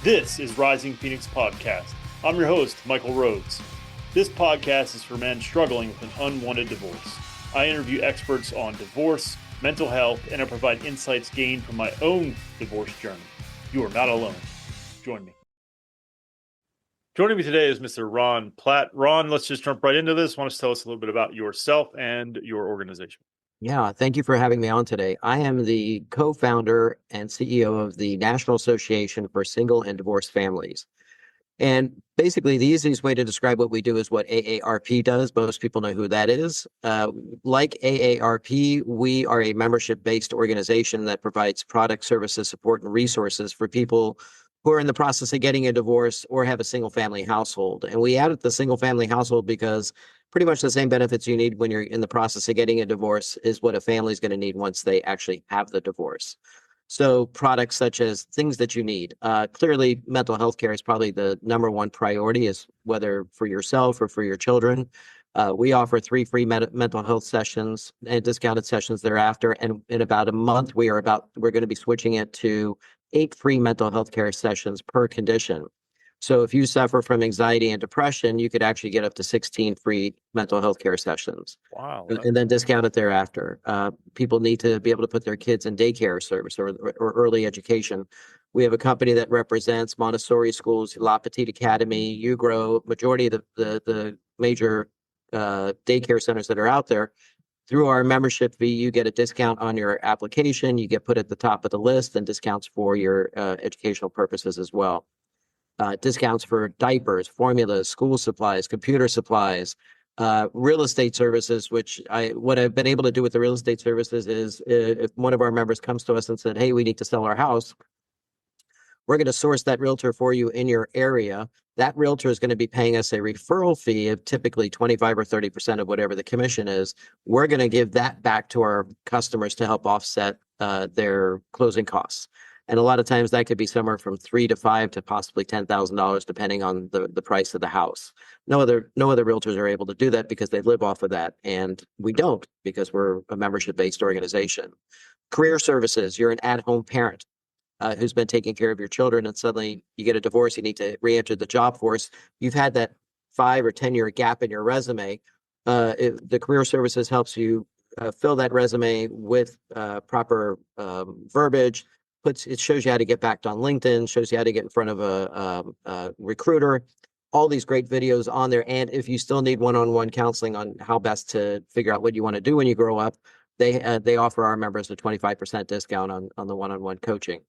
This is Rising Phoenix Podcast. I'm your host, Michael Rhodes. This podcast is for men struggling with an unwanted divorce. I interview experts on divorce, mental health, and I provide insights gained from my own divorce journey. You are not alone. Join me. Joining me today is Mr. Ron Platt. Ron, let's just jump right into this. Want to tell us a little bit about yourself and your organization? Yeah, thank you for having me on today. I am the co-founder and CEO of the National Association for Single and Divorced Families. And basically, the easiest way to describe what we do is what AARP does. Most people know who that is. Like AARP, we are a membership-based organization that provides product, services, support, and resources for people who are in the process of getting a divorce or have a single-family household. And we added the single-family household because pretty much the same benefits you need when you're in the process of getting a divorce is what a family is going to need once they actually have the divorce. So products such as things that you need. Clearly, mental health care is probably the number one priority, is whether for yourself or for your children. We offer 3 free mental health sessions and discounted sessions thereafter. And in about a month, we're going to be switching it to 8 free mental health care sessions per condition. So if you suffer from anxiety and depression, you could actually get up to 16 free mental health care sessions. Wow. And then discount it thereafter. People need to be able to put their kids in daycare service or early education. We have a company that represents Montessori schools, La Petite Academy, UGRO, majority of the major daycare centers that are out there. Through our membership fee, you get a discount on your application. You get put at the top of the list, and discounts for your educational purposes as well. Discounts for diapers, formulas, school supplies, computer supplies, real estate services, what I've been able to do with the real estate services is if one of our members comes to us and said, hey, we need to sell our house, we're going to source that realtor for you in your area. That realtor is going to be paying us a referral fee of typically 25 or 30% of whatever the commission is. We're going to give that back to our customers to help offset their closing costs. And a lot of times that could be somewhere from $3,000 to $5,000 to possibly $10,000, depending on the price of the house. No other realtors are able to do that because they live off of that. And we don't, because we're a membership-based organization. Career services, you're an at-home parent who's been taking care of your children, and suddenly you get a divorce, you need to re-enter the job force. You've had that 5 or 10-year gap in your resume. The career services helps you fill that resume with proper verbiage. It shows you how to get back on LinkedIn, shows you how to get in front of a recruiter, all these great videos on there. And if you still need one-on-one counseling on how best to figure out what you want to do when you grow up, they offer our members a 25% discount on the one-on-one coaching.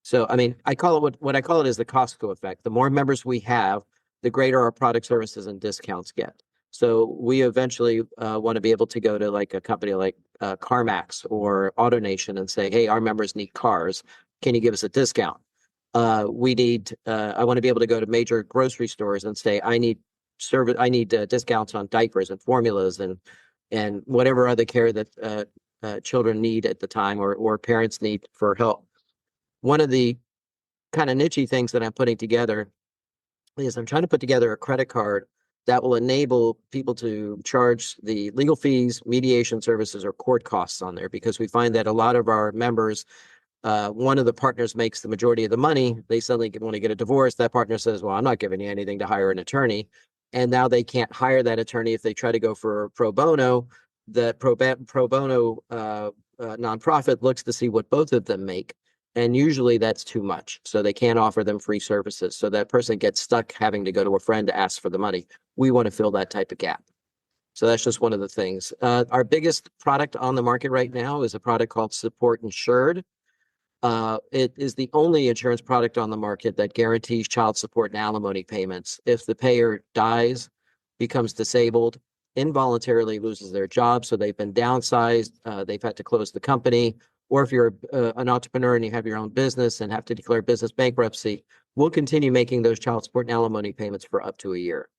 So, I mean, I call it what I call it is the Costco effect. The more members we have, the greater our product, services, and discounts get. So we eventually want to be able to go to like a company like CarMax or AutoNation and say, hey, our members need cars. Can you give us a discount? I want to be able to go to major grocery stores and say, I need discounts on diapers and formulas and whatever other care that children need at the time or parents need for help. One of the kind of niche things that I'm putting together is I'm trying to put together a credit card that will enable people to charge the legal fees, mediation services, or court costs on there, because we find that a lot of our members, one of the partners makes the majority of the money. They suddenly want to get a divorce. That partner says, well, I'm not giving you anything to hire an attorney. And now they can't hire that attorney if they try to go for pro bono. The pro bono nonprofit looks to see what both of them make. And usually that's too much. So they can't offer them free services. So that person gets stuck having to go to a friend to ask for the money. We want to fill that type of gap. So that's just one of the things. Our biggest product on the market right now is a product called Support Insured. It is the only insurance product on the market that guarantees child support and alimony payments. If the payer dies, becomes disabled, involuntarily loses their job, so they've been downsized, they've had to close the company, or if you're an entrepreneur and you have your own business and have to declare business bankruptcy, we'll continue making those child support and alimony payments for up to a year.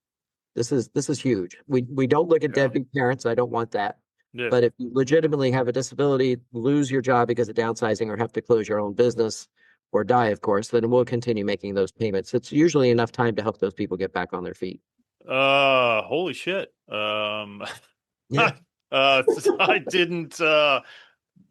This is huge. We don't look at deadbeat parents. I don't want that. Yeah. But if you legitimately have a disability, lose your job because of downsizing, or have to close your own business, or die, of course, then we'll continue making those payments. It's usually enough time to help those people get back on their feet. Holy shit. Yeah. I didn't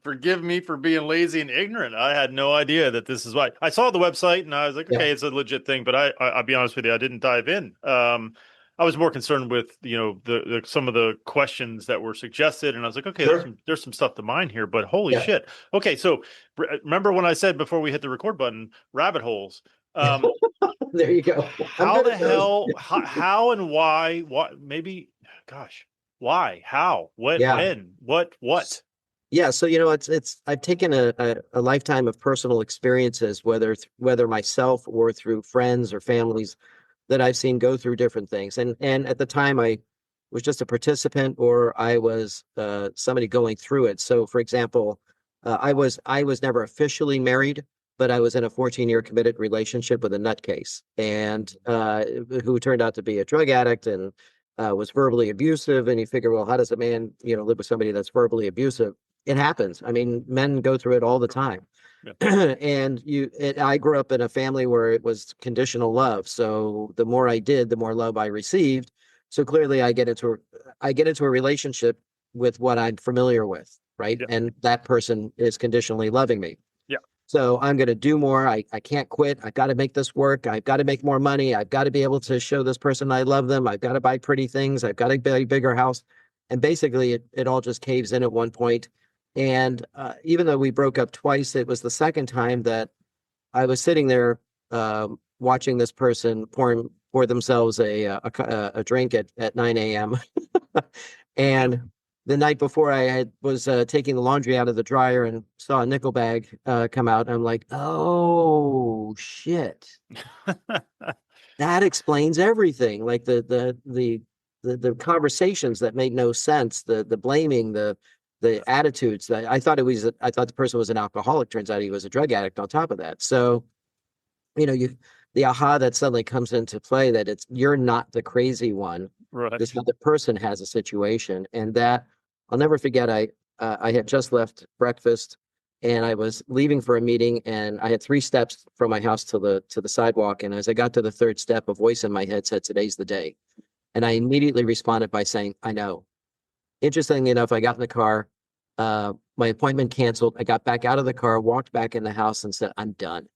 Forgive me for being lazy and ignorant. I had no idea that this is why. I saw the website and I was like, Yeah. okay, it's a legit thing. But I'll be honest with you, I didn't dive in. I was more concerned with the some of the questions that were suggested, and I was like, okay, Sure. there's some stuff to mine here. But holy Yeah. shit. Okay, so remember when I said before we hit the record button, rabbit holes. There you go. I'm How good the at those. hell? How and why? What? Maybe. Gosh, why? How? What? Yeah. When? What? Yeah, so it's I've taken a lifetime of personal experiences, whether myself or through friends or families that I've seen go through different things. And at the time I was just a participant or I was somebody going through it. So for example, I was never officially married, but I was in a 14-year committed relationship with a nutcase and who turned out to be a drug addict and was verbally abusive. And you figure, well, how does a man, live with somebody that's verbally abusive? It happens. I mean, men go through it all the time. Yeah. And I grew up in a family where it was conditional love. So the more I did, the more love I received. So clearly I get into a relationship with what I'm familiar with, right? Yeah. And that person is conditionally loving me. Yeah. So I'm going to do more. I can't quit. I've got to make this work. I've got to make more money. I've got to be able to show this person I love them. I've got to buy pretty things. I've got to buy a bigger house. And basically it all just caves in at one point. And even though we broke up twice, it was the second time that I was sitting there watching this person pour themselves a drink at 9 a.m. And the night before was taking the laundry out of the dryer and saw a nickel bag come out. I'm like, oh shit. That explains everything. Like the conversations that made no sense, the blaming, the attitudes. That I thought the person was an alcoholic. Turns out he was a drug addict on top of that. So, the aha that suddenly comes into play that you're not the crazy one. Right. This other person has a situation, and that I'll never forget. I had just left breakfast, and I was leaving for a meeting, and I had 3 steps from my house to the sidewalk. And as I got to the third step, a voice in my head said, "Today's the day." And I immediately responded by saying, "I know." Interestingly enough, I got in the car. My appointment canceled. I got back out of the car, walked back in the house, and said, "I'm done.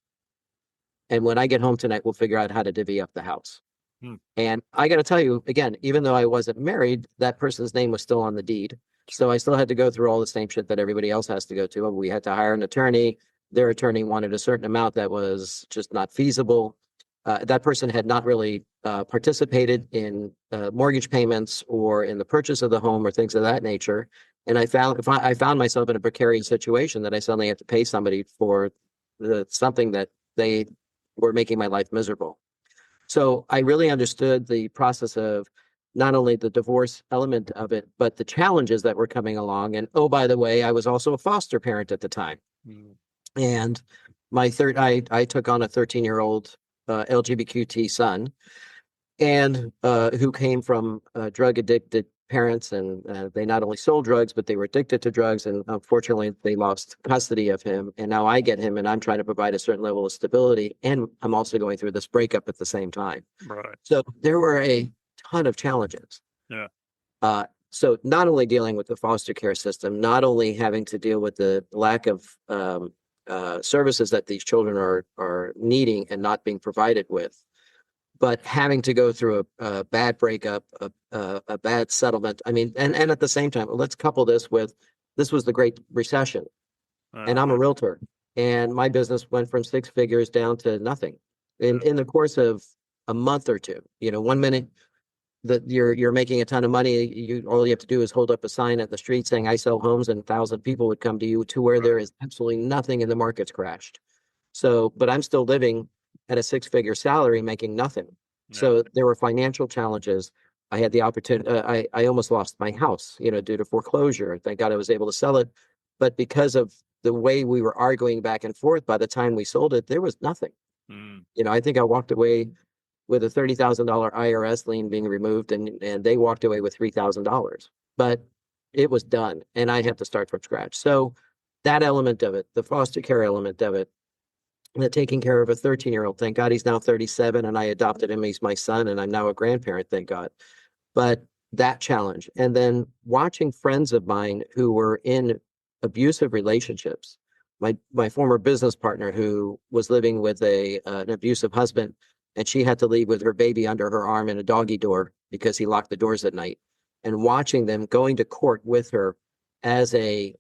And when I get home tonight, we'll figure out how to divvy up the house." Hmm. And I got to tell you, again, even though I wasn't married, that person's name was still on the deed. So I still had to go through all the same shit that everybody else has to go to. We had to hire an attorney. Their attorney wanted a certain amount that was just not feasible. That person had not really participated in mortgage payments or in the purchase of the home or things of that nature. And I found myself in a precarious situation that I suddenly had to pay somebody for something that they were making my life miserable. So I really understood the process of not only the divorce element of it, but the challenges that were coming along. And oh, by the way, I was also a foster parent at the time. Mm. And I took on a 13-year-old LGBTQ son, and who came from drug addicted parents, and they not only sold drugs, but they were addicted to drugs, and unfortunately, they lost custody of him. And now I get him, and I'm trying to provide a certain level of stability, and I'm also going through this breakup at the same time. Right. So there were a ton of challenges. Yeah. So not only dealing with the foster care system, not only having to deal with the lack of services that these children are needing and not being provided with, but having to go through a bad breakup, a bad settlement. I mean, and at the same time, let's couple this with, this was the Great Recession, and I'm a realtor, and my business went from 6 figures down to nothing in the course of a month or two. 1 minute that you're making a ton of money, all you have to do is hold up a sign at the street saying I sell homes, and 1,000 people would come to you, to where there is absolutely nothing and the market's crashed. So, but I'm still living at a 6-figure salary, making nothing. Yeah. So there were financial challenges. I had the opportunity. I almost lost my house, due to foreclosure. Thank God I was able to sell it. But because of the way we were arguing back and forth, by the time we sold it, there was nothing. Mm. I think I walked away with a $30,000 IRS lien being removed, and they walked away with $3,000. But it was done, and I had to start from scratch. So that element of it, the foster care element of it, that taking care of a 13-year-old, thank God he's now 37, and I adopted him. He's my son, and I'm now a grandparent, thank God. But that challenge, and then watching friends of mine who were in abusive relationships. My former business partner, who was living with an abusive husband, and she had to leave with her baby under her arm in a doggy door because he locked the doors at night, and watching them going to court with her as not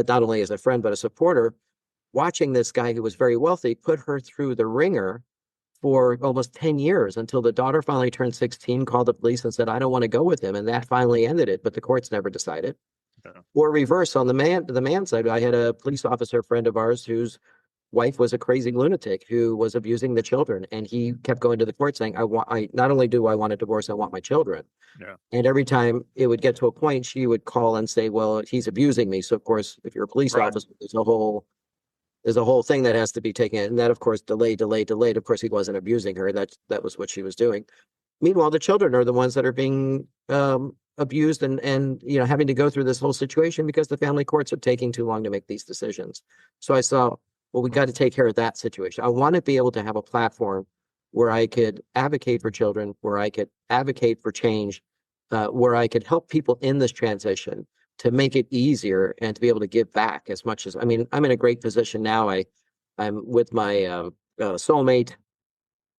only as a friend but a supporter, watching this guy who was very wealthy put her through the ringer for almost 10 years until the daughter finally turned 16, called the police and said, I don't want to go with him. And that finally ended it, but the courts never decided. Yeah. Or reverse on the man side. I had a police officer friend of ours whose wife was a crazy lunatic who was abusing the children. And he kept going to the court saying, I not only do I want a divorce, I want my children. Yeah. And every time it would get to a point, she would call and say, well, he's abusing me. So of course, if you're a police Right. officer, there's a whole thing that has to be taken. And that, of course, delayed. Of course, he wasn't abusing her. That was what she was doing. Meanwhile, the children are the ones that are being abused and having to go through this whole situation because the family courts are taking too long to make these decisions. So I saw, well, we got to take care of that situation. I want to be able to have a platform where I could advocate for children, where I could advocate for change, where I could help people in this transition to make it easier and to be able to give back as much as, I'm in a great position now. I'm with my soulmate.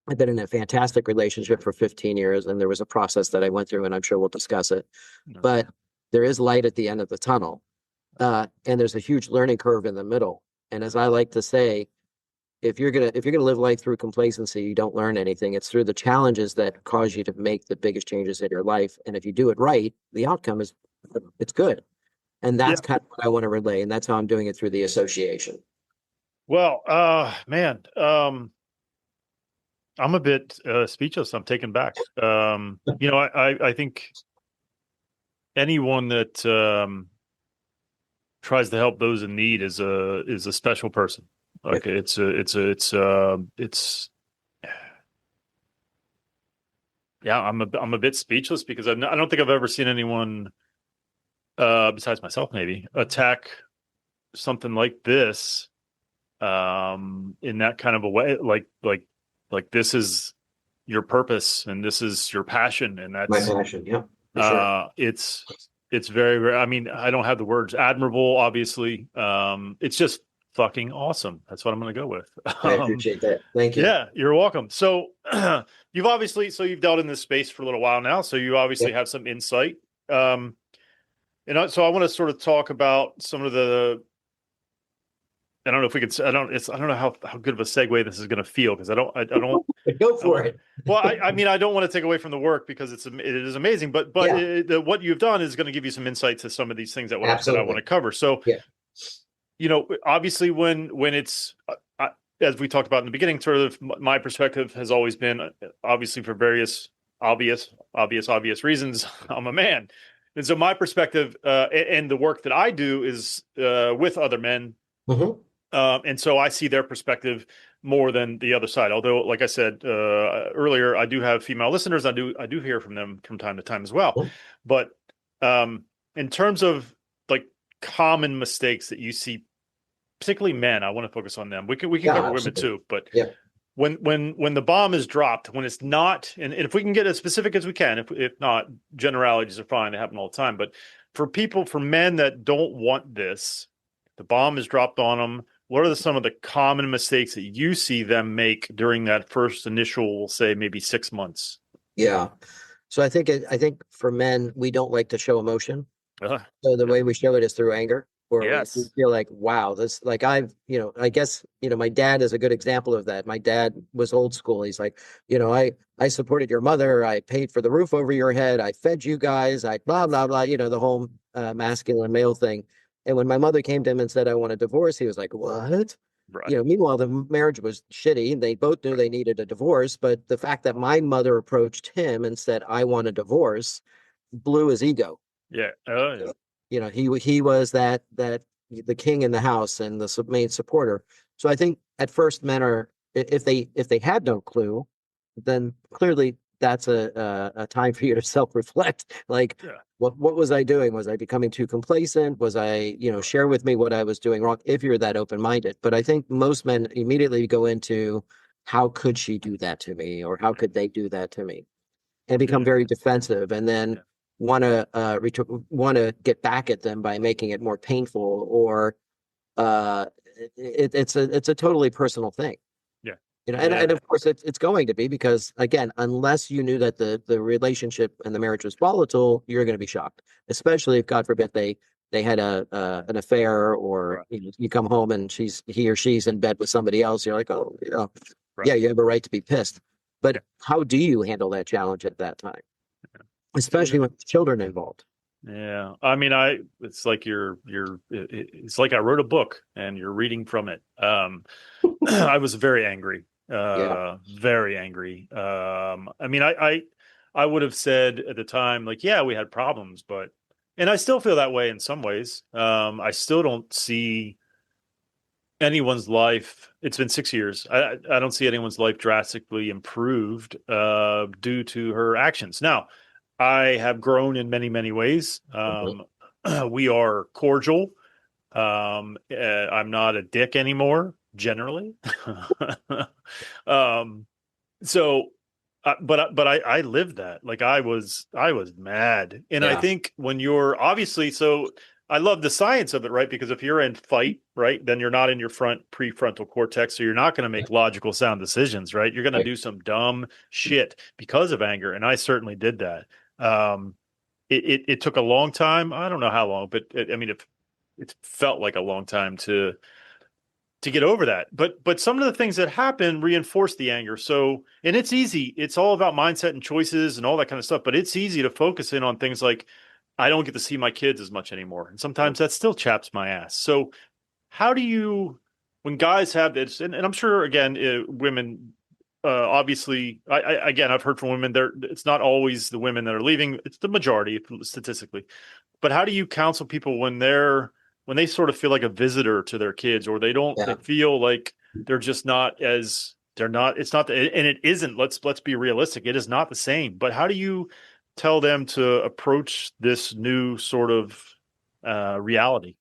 I've been in a fantastic relationship for 15 years, and there was a process that I went through, and I'm sure we'll discuss it. No. But there is light at the end of the tunnel, and there's a huge learning curve in the middle. And as I like to say, if you're gonna live life through complacency, you don't learn anything. It's through the challenges that cause you to make the biggest changes in your life. And if you do it right, the outcome is it's good. And that's kind of what I want to relay, and that's how I'm doing it through the association. Well, man, I'm a bit speechless. I'm taken back. I think anyone that tries to help those in need is a special person. Like it's yeah. I'm a bit speechless because I don't think I've ever seen anyone besides myself maybe attack something like this in that kind of a way. Like this is your purpose and this is your passion, and that's my passion. Yeah, for sure. It's very, very, I don't have the words admirable, obviously. It's just fucking awesome. That's what I'm going to go with. I appreciate that. Thank you. Yeah, you're welcome. So you've dealt in this space for a little while now, so you obviously have some insight. So I want to sort of talk about some of I don't know if we could. I don't know how good of a segue this is going to feel because I don't. Go for it. Well, I don't want to take away from the work because it is amazing. But what you've done is going to give you some insight to some of these things that I want to cover. So, obviously, when it's as we talked about in the beginning, sort of my perspective has always been obviously for various obvious reasons. I'm a man, and so my perspective and the work that I do is with other men. Mm-hmm. And so I see their perspective more than the other side. Although, like I said earlier, I do have female listeners. I do hear from them from time to time as well. Mm-hmm. But in terms of like common mistakes that you see, particularly men, I want to focus on them. We can cover women too. But when the bomb is dropped, when it's not, and if we can get as specific as we can, if not, generalities are fine. They happen all the time. But for men that don't want this, the bomb is dropped on them. What are some of the common mistakes that you see them make during that first initial, we'll say maybe 6 months? Yeah. So I think for men, we don't like to show emotion. So the way we show it is through anger, or we feel like, wow, this, like I guess, my dad is a good example of that. My dad was old school. He's like, I supported your mother. I paid for the roof over your head. I fed you guys. I blah, blah, blah, the whole masculine male thing. And when my mother came to him and said, I want a divorce, he was like, what? Right. Meanwhile, the marriage was shitty. They both knew they needed a divorce. But the fact that my mother approached him and said, I want a divorce, blew his ego. Yeah. He was that the king in the house and the main supporter. So I think at first men are, if they had no clue, then clearly that's a time for you to self-reflect. Like, what was I doing? Was I becoming too complacent? Was I, share with me what I was doing wrong if you're that open-minded. But I think most men immediately go into, how could she do that to me? Or how could they do that to me? And become very defensive. And then want to get back at them by making it more painful, or it's a totally personal thing. Yeah. And Yeah. of course it's going to be, because again, unless you knew that the relationship and the marriage was volatile, you're going to be shocked, especially if, God forbid, they had an affair, or Right. you come home and he or she's in bed with somebody else. You're like, oh, Right. yeah, you have a right to be pissed. But Yeah. how do you handle that challenge at that time, Yeah. especially with children involved? Yeah. I mean, it's like it's like I wrote a book and you're reading from it. I was very angry, Yeah. very angry. I mean, I would have said at the time, like, yeah, we had problems, and I still feel that way in some ways. I still don't see anyone's life. It's been 6 years. I don't see anyone's life drastically improved, due to her actions. Now, I have grown in many, many ways. Mhm. We are cordial. I'm not a dick anymore, generally. um, so, but I lived that. Like I was mad, and I Yeah. think when you're obviously so. I love the science of it, right? Because if you're in fight, right, then you're not in your prefrontal cortex, so you're not going to make logical sound decisions, right? You're going to Right. do some dumb shit because of anger, and I certainly did that. Um, it took a long time. I don't know how long, but I mean, it felt like a long time to get over that. But some of the things that happen reinforce the anger. So, and it's easy. It's all about mindset and choices and all that kind of stuff. But it's easy to focus in on things like I don't get to see my kids as much anymore, and sometimes that still chaps my ass. So, how do you, when guys have this, and I'm sure again, women. Obviously, again, I've heard from women there. It's not always the women that are leaving; it's the majority statistically. But how do you counsel people when they sort of feel like a visitor to their kids, or they Yeah. feel like they're just not as they're not it's not and it isn't, let's be realistic, it is not the same. But how do you tell them to approach this new sort of reality?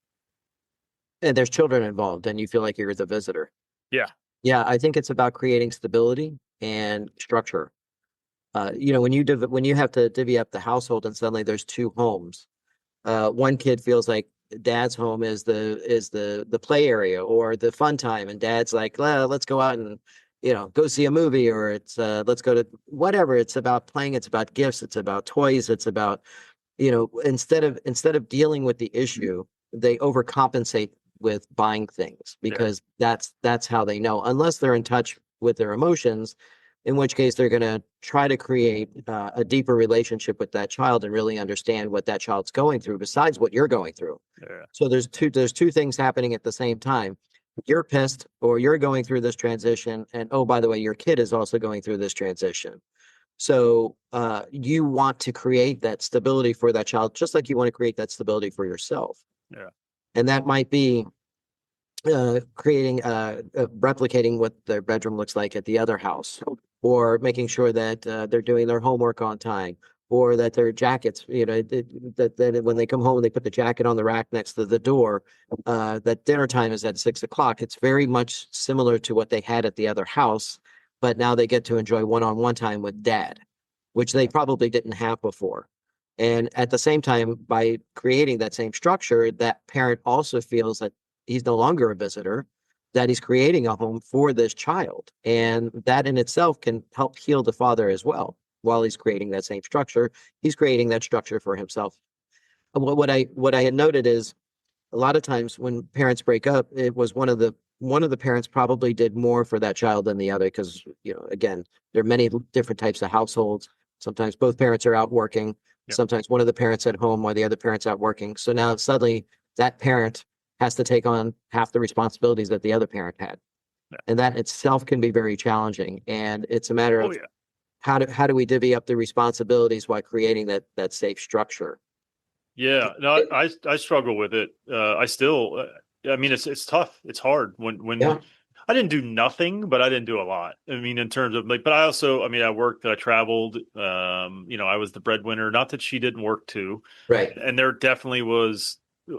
And there's children involved, and you feel like you're the visitor. Yeah. Yeah, I think it's about creating stability and structure. When you have to divvy up the household and suddenly there's two homes, one kid feels like dad's home is the play area or the fun time, and dad's like, well, let's go out and go see a movie, or it's let's go to whatever. It's about playing, it's about gifts, it's about toys, it's about instead of dealing with the issue, they overcompensate with buying things, Yeah. because that's how they know, unless they're in touch with their emotions, in which case they're going to try to create a deeper relationship with that child and really understand what that child's going through besides what you're going through. Yeah. So there's two things happening at the same time. You're pissed, or you're going through this transition, and oh, by the way, your kid is also going through this transition. So you want to create that stability for that child, just like you want to create that stability for yourself. Yeah. And that might be replicating what their bedroom looks like at the other house, or making sure that they're doing their homework on time, or that their jackets, that when they come home, they put the jacket on the rack next to the door, that dinner time is at 6 o'clock. It's very much similar to what they had at the other house, but now they get to enjoy one-on-one time with dad, which they probably didn't have before. And at the same time, by creating that same structure, that parent also feels that he's no longer a visitor, that he's creating a home for this child. And that in itself can help heal the father as well. While he's creating that same structure, he's creating that structure for himself. What I had noted is, a lot of times when parents break up, it was one of the parents probably did more for that child than the other, because again, there are many different types of households. Sometimes both parents are out working. Yeah. Sometimes one of the parents at home while the other parent's out working. So now suddenly that parent has to take on half the responsibilities that the other parent had. Yeah. And that itself can be very challenging. And it's a matter Oh of yeah. how do we divvy up the responsibilities while creating that safe structure? Yeah, no, I struggle with it. I still, I mean, it's tough. It's hard when Yeah, I didn't do nothing, but I didn't do a lot. I mean, in terms of like, but I also, I mean, I worked, I traveled. I was the breadwinner. Not that she didn't work too, right. and there definitely was.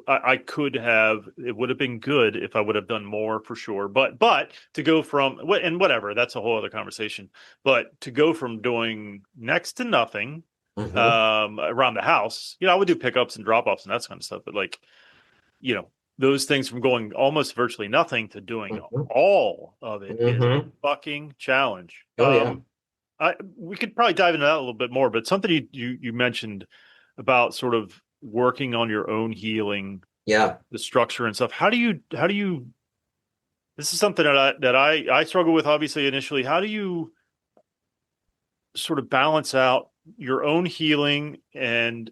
I could have. It would have been good if I would have done more for sure. But to go from and whatever, that's a whole other conversation. But to go from doing next to nothing Mhm. around the house. I would do pickups and drop offs and that kind of stuff. But like, you know, those things from going almost virtually nothing to doing Mhm. all of it is a Mhm. fucking challenge. Oh yeah. We could probably dive into that a little bit more, but something you mentioned about sort of working on your own healing, Yeah. the structure and stuff. How do you this is something that I struggle with obviously initially. How do you sort of balance out your own healing and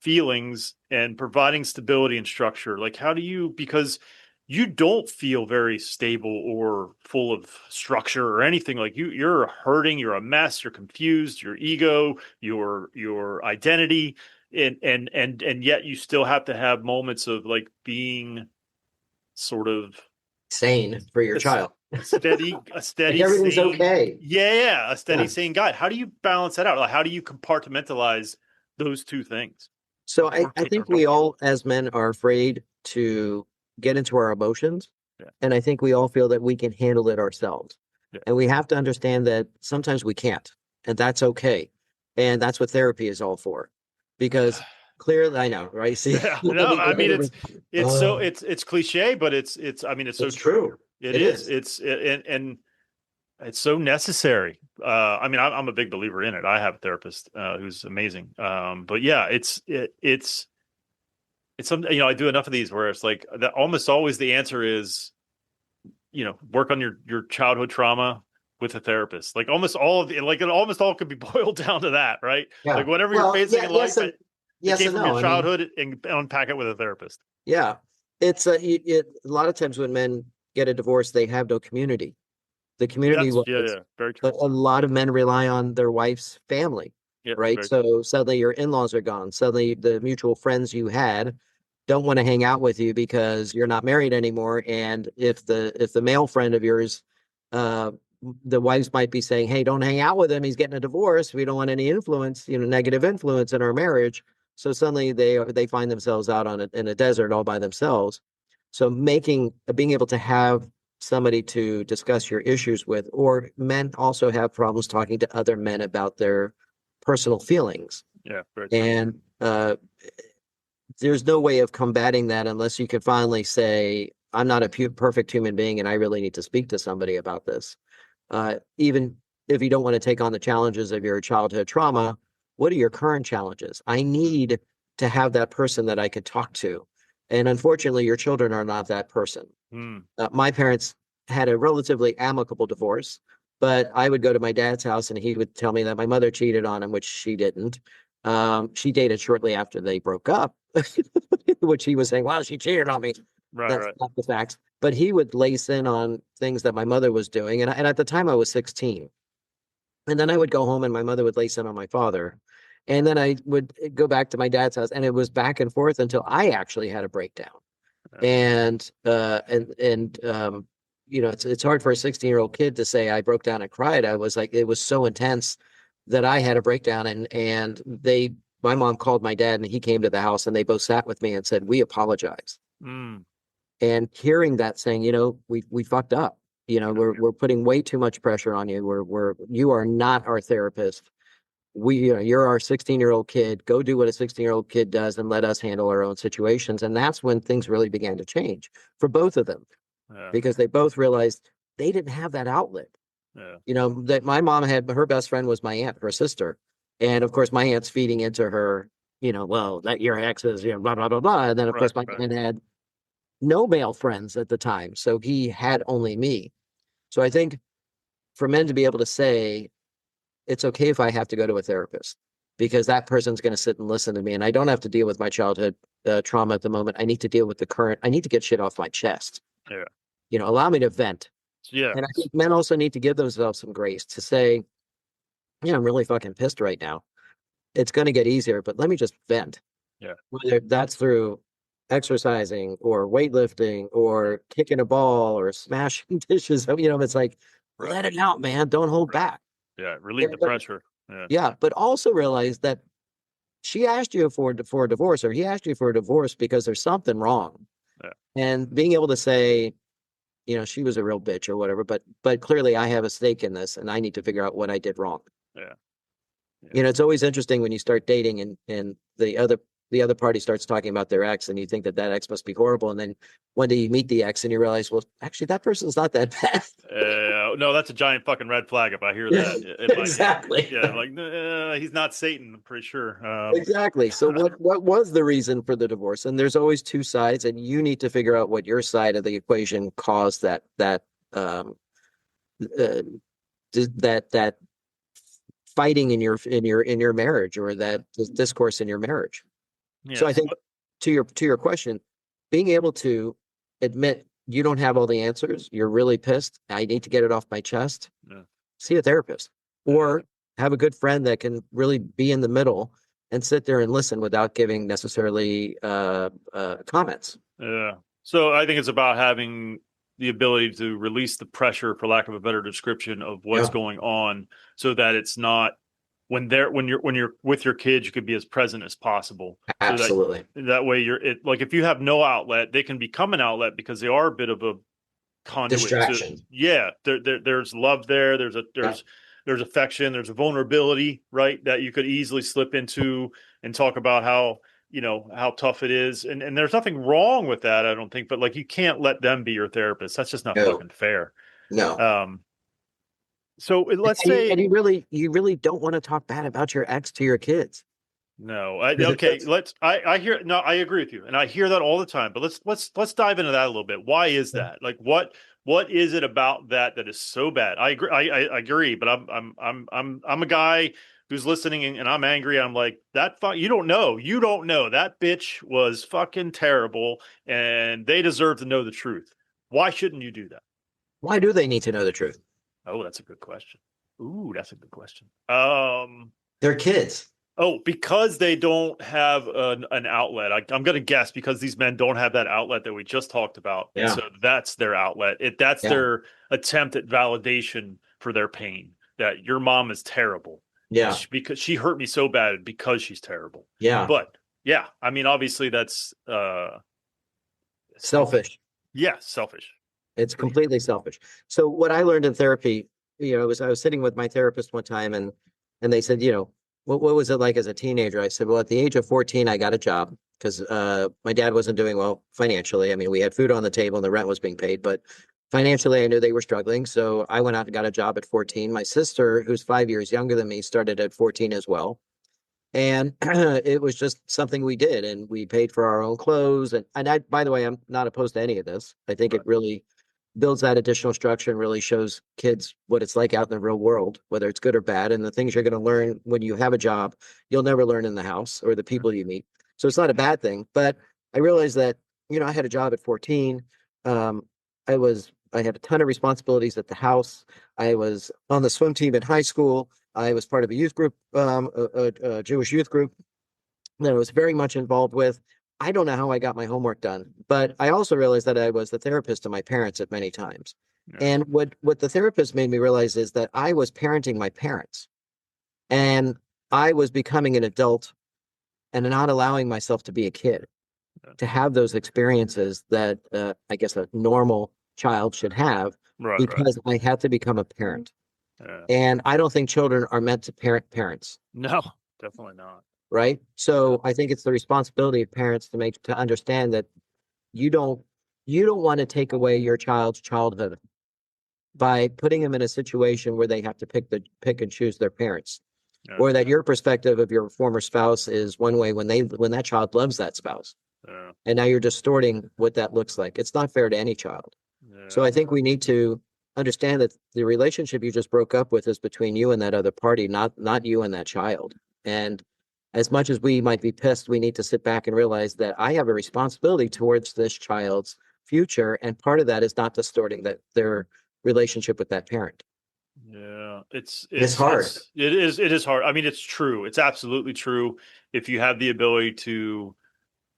feelings and providing stability and structure? Like how do you, because you don't feel very stable or full of structure or anything. Like you're hurting, you're a mess, you're confused, your ego, your identity, and yet you still have to have moments of like being sort of Sane for your a, child. a Like steady, everything's sane, okay. yeah, a steady, Yeah. sane guide. How do you balance that out? Like, how do you compartmentalize those two things? So Or I or think don't we you? all, as men, are afraid to get into our emotions. Yeah, And I think we all feel that we can handle it ourselves. yeah, And we have to understand that sometimes we can't, and that's okay. And that's what therapy is all for. Because clearly, I know, right? See, yeah. you No, I mean it's so oh, it's cliche, but it's I mean it's so it's true. true. It It is. is. And it's so necessary. I mean, I'm a big believer in it. I have a therapist who's amazing. But yeah, it's something, I do enough of these where it's like that almost always the answer is, work on your childhood trauma with a therapist. Like almost all of it, like it almost all could be boiled down to that, right? Yeah. Like whatever you're Well, facing yeah, in life, it yes came and from your no. I mean, childhood and unpack it with a therapist. yeah, a lot of times when men get a divorce, they have no community. The community That's was yeah, very true. a lot of men rely on their wife's family, Yeah, right? very true. So suddenly your in-laws are gone. Suddenly the mutual friends you had don't want to hang out with you because you're not married anymore. And if the male friend of yours, uh, the wives might be saying, "Hey, don't hang out with him. He's getting a divorce. We don't want any influence, negative influence in our marriage." So suddenly they find themselves out in a desert all by themselves. So being able to have somebody to discuss your issues with, or men also have problems talking to other men about their personal feelings. Yeah, very true. And there's no way of combating that unless you can finally say, I'm not a perfect human being and I really need to speak to somebody about this. Even if you don't want to take on the challenges of your childhood trauma, what are your current challenges? I need to have that person that I could talk to. And unfortunately, your children are not that person. Hmm. My parents had a relatively amicable divorce, but I would go to my dad's house and he would tell me that my mother cheated on him, which she didn't. She dated shortly after they broke up, which he was saying, "Wow, she cheated on me." Right, That's right. not the facts. But he would lace in on things that my mother was doing, and at the time I was 16. And then I would go home and my mother would lace in on my father. And then I would go back to my dad's house, and it was back and forth until I actually had a breakdown. Yeah. And it's hard for a 16-year-old kid to say I broke down and cried. I was like, it was so intense that I had a breakdown, and my mom called my dad and he came to the house and they both sat with me and said, we apologize. Mm. And hearing that, saying, we fucked up. We're putting way too much pressure on you. You are not our therapist. You're our 16-year-old kid. Go do what a 16-year-old kid does and let us handle our own situations. And that's when things really began to change for both of them, Yeah, because they both realized they didn't have that outlet. yeah. That my mom had, her best friend was my aunt, her sister. And of course, my aunt's feeding into her, well, that your ex is, blah, blah, blah, blah. And then, of Right, course, my right. aunt had no male friends at the time. So he had only me. So I think for men to be able to say, it's okay if I have to go to a therapist because that person's going to sit and listen to me. And I don't have to deal with my childhood trauma at the moment. I need to deal with I need to get shit off my chest. Yeah. Allow me to vent. Yeah. And I think men also need to give themselves some grace to say, I'm really fucking pissed right now. It's going to get easier, but let me just vent. Yeah. Whether that's through exercising or weightlifting or kicking a ball or smashing dishes, it's like, Right. let it out, man. Don't hold Right. back. Yeah. Relieve And, the but pressure. Yeah. yeah, but also realize that she asked you for a divorce, or he asked you for a divorce because there's something wrong. Yeah. And being able to say, she was a real bitch or whatever, but clearly I have a stake in this and I need to figure out what I did wrong. Yeah. It's always interesting when you start dating and the other party starts talking about their ex, and you think that ex must be horrible, and then one day you meet the ex and you realize, well, actually that person's not that bad. No, that's a giant fucking red flag if I hear Yeah, that in my head. exactly. Yeah, like he's not Satan, I'm pretty sure. Exactly. So what was the reason for the divorce? And there's always two sides, and you need to figure out what your side of the equation caused that uh, that fighting in your marriage, or that discourse in your marriage. So I Yes. think to your question, being able to admit you don't have all the answers, you're really pissed, I need to get it off my chest, Yeah. see a therapist, or have a good friend that can really be in the middle and sit there and listen without giving necessarily comments. Yeah. So I think it's about having the ability to release the pressure, for lack of a better description, of what's Yeah, going on, so that it's not when you're with your kids, you could be as present as possible. So absolutely. that way like if you have no outlet, they can become an outlet because they are a bit of a conduit to, Distraction. yeah, there's love there, Yeah. there's affection, there's a vulnerability, right, that you could easily slip into and talk about how how tough it is, and there's nothing wrong with that, I don't think, but like you can't let them be your therapist. That's just not No, fucking fair. no. um so let's And you, say and you really don't want to talk bad about your ex to your kids. no. Because Okay, I hear, no, I agree with you, and I hear that all the time, but let's dive into that a little bit. Why is that? Like what is it about that is so bad? I agree. I agree, but I'm a guy who's listening, and I'm angry. I'm like, you don't know that bitch was fucking terrible, and they deserve to know the truth. Why shouldn't you do that? why do they need to know the truth? Oh, that's a good question. Ooh, that's a good question. They're kids. Oh, because they don't have an outlet. I'm going to guess because these men don't have that outlet that we just talked about, and Yeah, so that's their outlet. That's yeah, their attempt at validation for their pain. That your mom is terrible, and yeah, because she hurt me so bad because she's terrible. yeah. But yeah, I mean, obviously that's stupid. Selfish. Yeah, selfish. It's For sure. completely selfish. So what I learned in therapy, I was sitting with my therapist one time, and they said, what was it like as a teenager? I said, well, at the age of 14, I got a job because my dad wasn't doing well financially. I mean, we had food on the table and the rent was being paid, but financially, I knew they were struggling. So I went out and got a job at 14. My sister, who's 5 years younger than me, started at 14 as well. And it was just something we did, and we paid for our own clothes. And by the way, I'm not opposed to any of this. I think Right. it really builds that additional structure and really shows kids what it's like out in the real world, whether it's good or bad. And the things you're going to learn when you have a job, you'll never learn in the house or the people you meet. So it's not a bad thing. But I realized that, I had a job at 14. Um, I had a ton of responsibilities at the house. I was on the swim team in high school. I was part of a youth group, a Jewish youth group that I was very much involved with. I don't know how I got my homework done, but I also realized that I was the therapist to my parents at many times. Yeah. And what the therapist made me realize is that I was parenting my parents, and I was becoming an adult and not allowing myself to be a kid, Yeah. to have those experiences that I guess a normal child should have, Right. Right. because I had to become a parent. Yeah. And I don't think children are meant to parent parents. No, definitely not. Right. Yeah. So I think it's the responsibility of parents to understand that you don't you don't want to take away your child's childhood by putting them in a situation where they have to pick and choose their parents, Yeah. or that your perspective of your former spouse is one way when that child loves that spouse, Yeah. and now you're distorting what that looks like. It's not fair to any child. So Yeah. I think we need to understand that the relationship you just broke up with is between you and that other party, not you and that child. And as much as we might be pissed, we need to sit back and realize that I have a responsibility towards this child's future, and part of that is not distorting their relationship with that parent. Yeah, It's hard. it is hard. I mean, it's true. It's absolutely true. If you have the ability to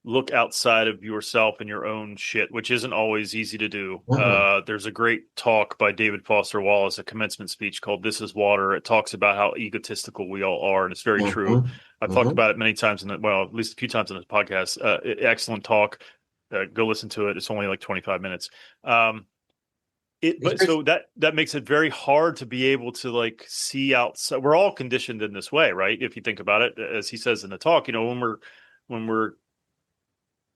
look outside of yourself and your own shit, which isn't always easy to do. Mhm, There's a great talk by David Foster Wallace, a commencement speech called "This Is Water." It talks about how egotistical we all are, and it's very true. mhm, I've talked mhm. about it many times well, at least a few times in this podcast. Excellent talk. Go listen to it. It's only like 25 minutes. Um, But so that makes it very hard to be able to like see outside. We're all conditioned in this way, right? If you think about it, as he says in the talk, when we're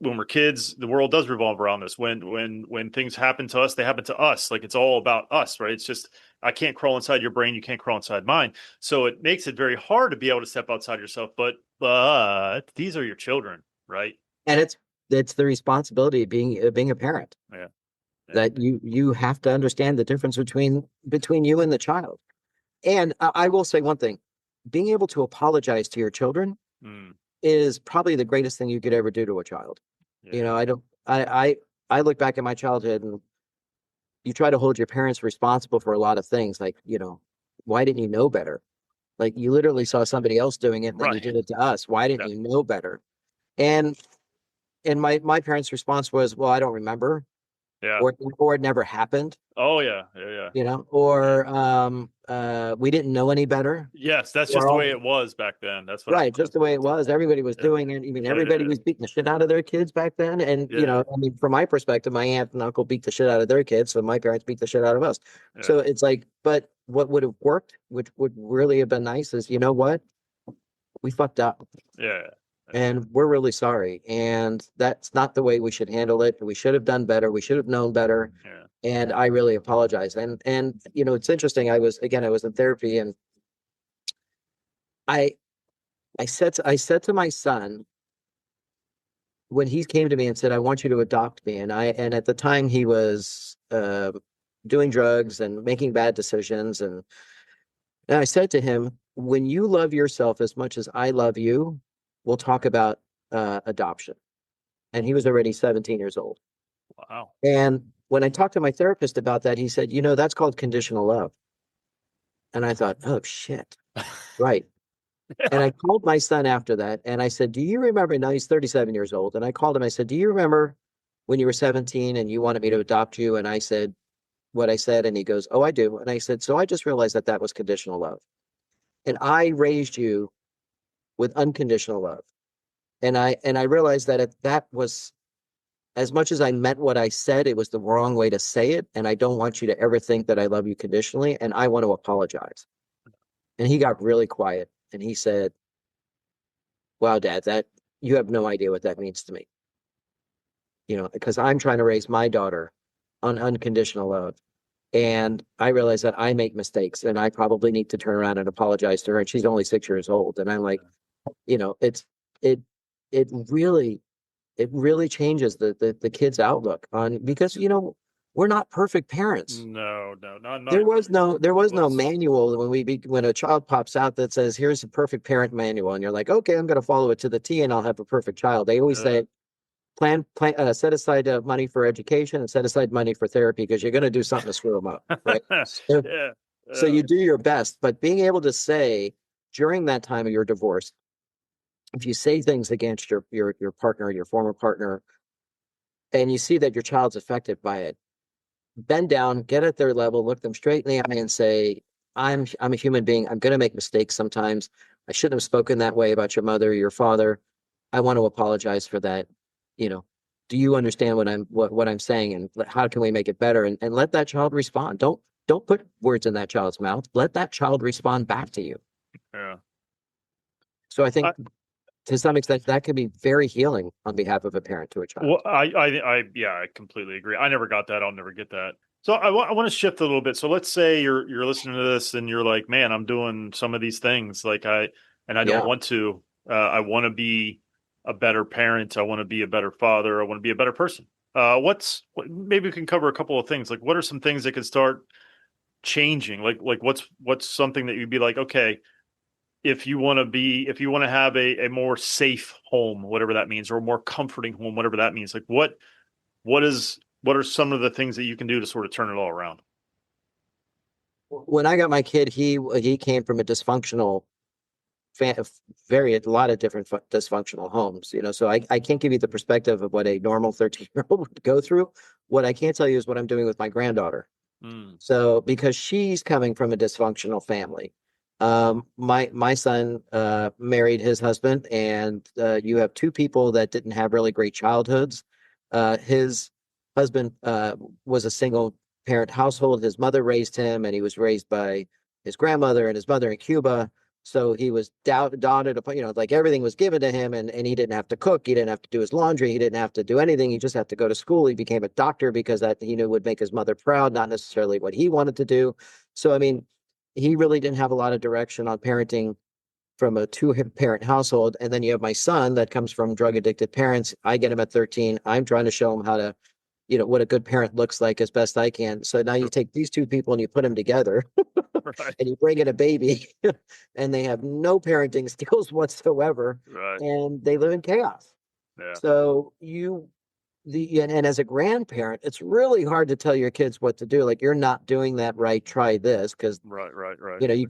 when we're kids, the world does revolve around us. When things happen to us, they happen to us. Like it's all about us, right? It's just I can't crawl inside your brain, you can't crawl inside mine. So it makes it very hard to be able to step outside yourself. But these are your children, right? And it's the responsibility of being a parent. Yeah. That you have to understand the difference between you and the child. And I will say one thing: being able to apologize to your children is probably the greatest thing you could ever do to a child. Yeah. I look back at my childhood, and you try to hold your parents responsible for a lot of things. Like, why didn't you know better? Like, you literally saw somebody else doing it, then you did it to us. Why didn't you know better? And my parents' response was, well, I don't remember. Yeah. Or it never happened. Oh yeah. Or we didn't know any better. Yes, that's just the way it was back then. That's what right, just the way it was. Everybody was doing it. I mean, everybody was beating the shit out of their kids back then. And I mean, from my perspective, my aunt and uncle beat the shit out of their kids, so my parents beat the shit out of us. Yeah. So it's like, but what would have worked, which would really have been nice, is what? We fucked up. Yeah. And we're really sorry. And that's not the way we should handle it. We should have done better. We should have known better. Yeah. And I really apologize. And it's interesting. I was in therapy, and I said to my son, when he came to me and said, I want you to adopt me. And at the time he was doing drugs and making bad decisions. And I said to him, when you love yourself as much as I love you, we'll talk about adoption. And he was already 17 years old. Wow. And when I talked to my therapist about that, he said, that's called conditional love. And I thought, oh, shit. Right. Yeah. And I called my son after that, and I said, do you remember? Now he's 37 years old. And I called him. I said, do you remember when you were 17 and you wanted me to adopt you? And I said what I said. And he goes, oh, I do. And I said, so I just realized that was conditional love. And I raised you with unconditional love. And I realized that was, as much as I meant what I said, it was the wrong way to say it. And I don't want you to ever think that I love you conditionally. And I want to apologize. And he got really quiet. And he said, wow, Dad, that you have no idea what that means to me. Because I'm trying to raise my daughter on unconditional love. And I realize that I make mistakes, and I probably need to turn around and apologize to her. And she's only 6 years old. And I'm like, it really changes the kid's outlook on, because, we're not perfect parents. No, not. There was no manual when a child pops out that says, here's a perfect parent manual. And you're like, okay, I'm going to follow it to the T and I'll have a perfect child. They always say, plan, set aside money for education and set aside money for therapy, because you're going to do something to screw them up. Right. So you do your best, but being able to say during that time of your divorce, if you say things against your partner, your former partner, and you see that your child's affected by it, bend down, get at their level, look them straight in the eye and say, I'm a human being. I'm going to make mistakes sometimes. I shouldn't have spoken that way about your mother or your father. I want to apologize for that. Do you understand what I'm saying, and how can we make it better? And let that child respond. Don't put words in that child's mouth. Let that child respond back to you. Yeah. So I think to some extent that can be very healing on behalf of a parent to a child. Well, I completely agree. I never got that. I'll never get that. So I want to shift a little bit. So let's say you're listening to this and you're like, man, I'm doing some of these things I don't want to. I want to be a better parent. I want to be a better father. I want to be a better person. Maybe we can cover a couple of things. Like, what are some things that could start changing? Like what's something that you'd be like, okay, if you want to have a more safe home, whatever that means, or a more comforting home, whatever that means, like what are some of the things that you can do to sort of turn it all around? When I got my kid, he came from a dysfunctional a lot of different dysfunctional homes, so I can't give you the perspective of what a normal 13-year-old would go through. What I can tell you is what I'm doing with my granddaughter. So, because she's coming from a dysfunctional family, my son married his husband, and you have two people that didn't have really great childhoods. His husband was a single parent household. His mother raised him, and he was raised by his grandmother and his mother in Cuba. So he was dotted upon, like everything was given to him, and he didn't have to cook. He didn't have to do his laundry. He didn't have to do anything. He just had to go to school. He became a doctor because that he knew would make his mother proud, not necessarily what he wanted to do. So, I mean, he really didn't have a lot of direction on parenting from a two-parent household. And then you have my son that comes from drug-addicted parents. I get him at 13. I'm trying to show him how to, what a good parent looks like as best I can. So now you take these two people and you put them together Right. and you bring in a baby and they have no parenting skills whatsoever. Right. And they live in chaos. Yeah. So and as a grandparent, it's really hard to tell your kids what to do. Like, you're not doing that right. Try this. Cause Right.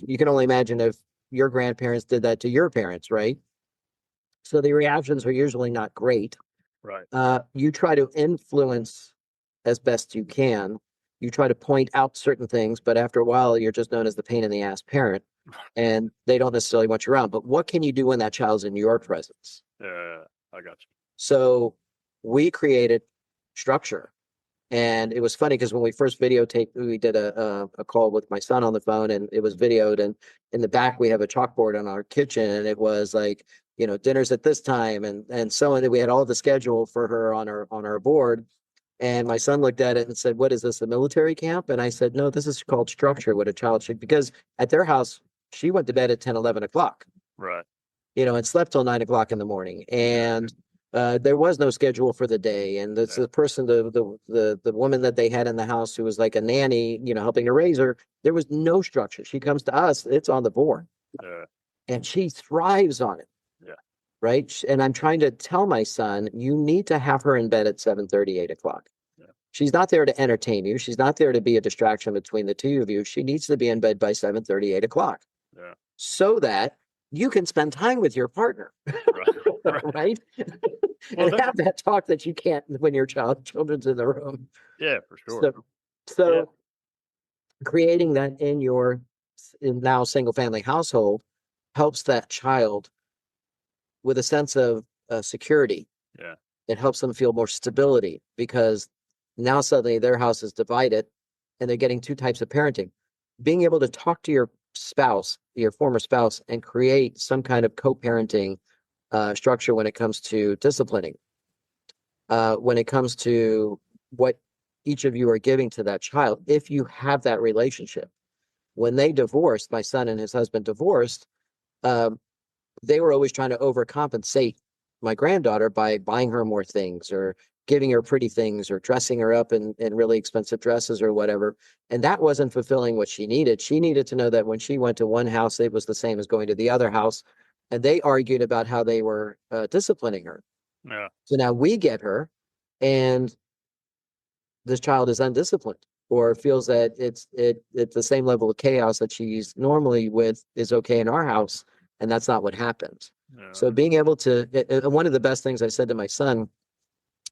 you can only imagine if your grandparents did that to your parents, right? So the reactions are usually not great. Right. You try to influence as best you can. You try to point out certain things, but after a while, you're just known as the pain in the ass parent, and they don't necessarily want you around. But what can you do when that child's in your presence? Yeah. I got you. So we created structure. And it was funny because when we first videotaped, we did a call with my son on the phone, and it was videoed. And in the back, we have a chalkboard on our kitchen, and it was like, dinner's at this time, and so on. We had all the schedule for her on our board. And my son looked at it and said, "What is this, a military camp?" And I said, "No, this is called structure. What a child should," because at their house, she went to bed at 10, 11 o'clock. Right. And slept till 9 o'clock in the morning. And there was no schedule for the day. And the person, the woman that they had in the house who was like a nanny, helping to raise her, there was no structure. She comes to us, it's on the board. And she thrives on it. Yeah. Right. And I'm trying to tell my son, you need to have her in bed at 7:30, 8 o'clock. Yeah. She's not there to entertain you. She's not there to be a distraction between the two of you. She needs to be in bed by 7:30, 8 o'clock. Yeah. So that you can spend time with your partner. Right. Right? Well, and have that talk that you can't when your children's in the room. Yeah, for sure. So creating that in your now single family household helps that child with a sense of security. Yeah. It helps them feel more stability because now suddenly their house is divided and they're getting two types of parenting. Being able to talk to your spouse, your former spouse, and create some kind of co-parenting structure when it comes to disciplining, when it comes to what each of you are giving to that child, if you have that relationship. When they divorced, my son and his husband divorced, they were always trying to overcompensate my granddaughter by buying her more things or giving her pretty things or dressing her up in really expensive dresses or whatever. And that wasn't fulfilling what she needed. She needed to know that when she went to one house, it was the same as going to the other house. And they argued about how they were disciplining her. Yeah. So now we get her, and this child is undisciplined or feels that it's the same level of chaos that she's normally with is okay in our house. And that's not what happens. Yeah. So being able to, one of the best things I said to my son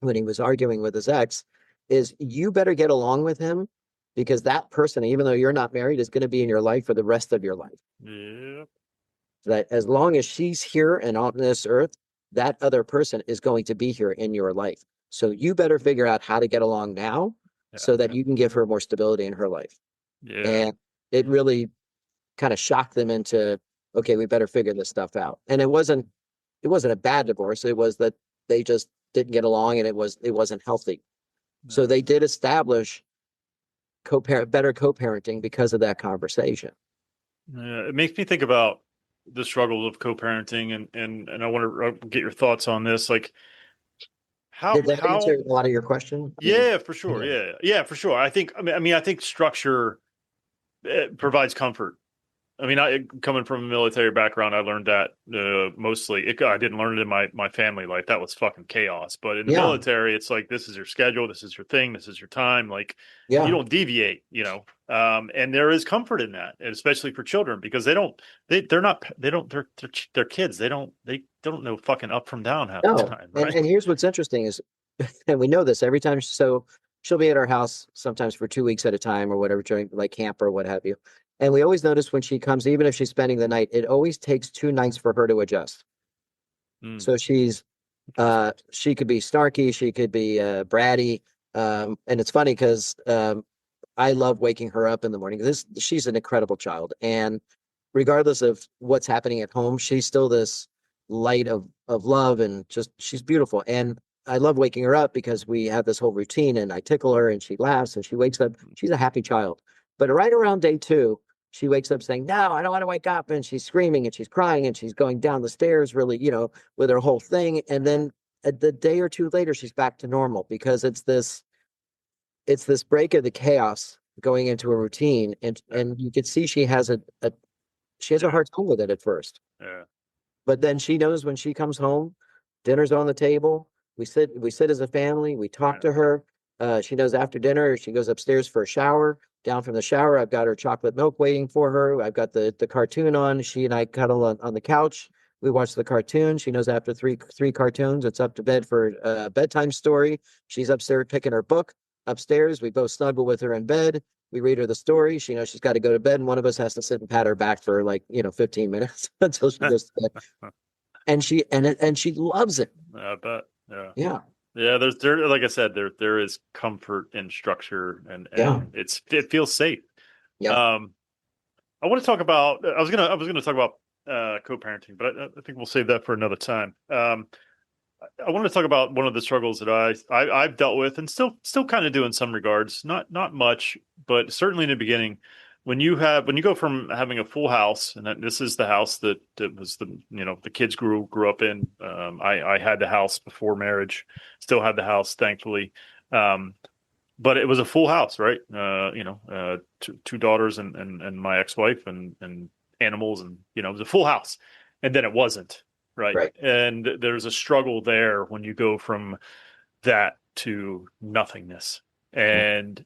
when he was arguing with his ex is, you better get along with him, because that person, even though you're not married, is going to be in your life for the rest of your life. Yeah. That as long as she's here and on this earth, that other person is going to be here in your life. So you better figure out how to get along now so that you can give her more stability in her life. Yeah. And it really kind of shocked them into, okay, we better figure this stuff out. And it wasn't a bad divorce. It was that they just didn't get along, and it wasn't healthy. No. So they did establish better co-parenting because of that conversation. Yeah, it makes me think about the struggles of co-parenting, and I want to get your thoughts on this. Like, Did that answer a lot of your question? Yeah, for sure. Yeah, for sure. I think structure provides comfort. I mean, coming from a military background, I learned that mostly. I didn't learn it in my family life. That was fucking chaos. But in the military, it's like, this is your schedule, this is your thing, this is your time. Like, you don't deviate, and there is comfort in that, and especially for children, because they're kids. They don't know fucking up from down half the time. Right? And here's what's interesting is, and we know this every time. So she'll be at our house sometimes for 2 weeks at a time or whatever, during like camp or what have you. And we always notice when she comes, even if she's spending the night, it always takes 2 nights for her to adjust. So she could be snarky, she could be bratty. And it's funny because I love waking her up in the morning. She's an incredible child. And regardless of what's happening at home, she's still this light of love, and just, she's beautiful. And I love waking her up because we have this whole routine, and I tickle her and she laughs and she wakes up. She's a happy child. But right around day 2, she wakes up saying, no, I don't want to wake up. And she's screaming and she's crying and she's going down the stairs really, with her whole thing. And then the day or 2 later, she's back to normal, because it's this break of the chaos going into a routine. And you could see she has she has a hard time with it at first. Yeah. But then she knows when she comes home, dinner's on the table. We sit as a family. We talk to her. She knows after dinner, she goes upstairs for a shower. Down from the shower, I've got her chocolate milk waiting for her. I've got the cartoon on. She and I cuddle on the couch. We watch the cartoon. She knows after three cartoons, it's up to bed for a bedtime story. She's upstairs picking her book. Upstairs, we both snuggle with her in bed. We read her the story. She knows she's got to go to bed, and one of us has to sit and pat her back for 15 minutes until she goes to bed. And she loves it. I bet. Yeah. Yeah. Yeah. There, like I said, there is comfort in structure, and it feels safe. Yeah. I want to talk about. I was gonna talk about co-parenting, but I think we'll save that for another time. I want to talk about one of the struggles that I've dealt with, and still kind of do in some regards. Not much, but certainly in the beginning, when you go from having a full house, and this is the house that was the kids grew up in. I had the house before marriage, still had the house, thankfully. But it was a full house, right? Two daughters and my ex-wife and animals, and it was a full house. And then it wasn't. Right. And there's a struggle there when you go from that to nothingness. And